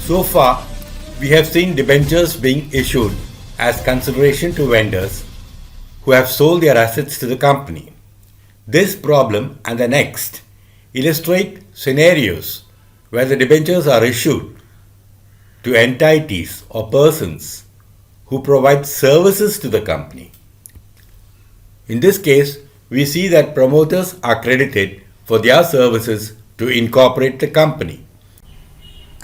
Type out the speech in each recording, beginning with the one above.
So far, we have seen debentures being issued as consideration to vendors who have sold their assets to the company. This problem and the next illustrate scenarios where the debentures are issued to entities or persons who provide services to the company. In this case, we see that promoters are credited for their services to incorporate the company,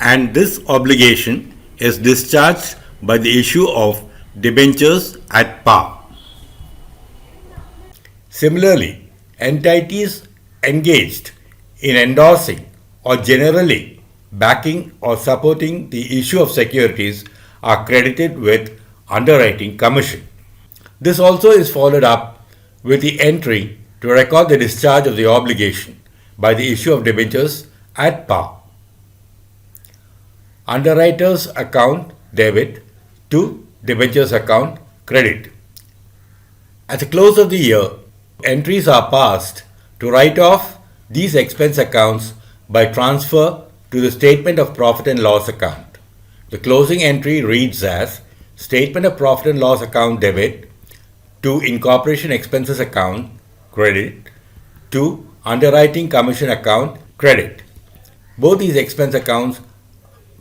and this obligation is discharged by the issue of debentures at par. Similarly, entities engaged in endorsing or generally backing or supporting the issue of securities are credited with underwriting commission. This also is followed up with the entry to record the discharge of the obligation by the issue of debentures at par. Underwriters account debit to debentures account credit. At the close of the year, entries are passed to write off these expense accounts by transfer to the statement of profit and loss account. The closing entry reads as statement of profit and loss account debit to incorporation expenses account credit to underwriting commission account credit. Both these expense accounts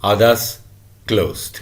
are thus closed.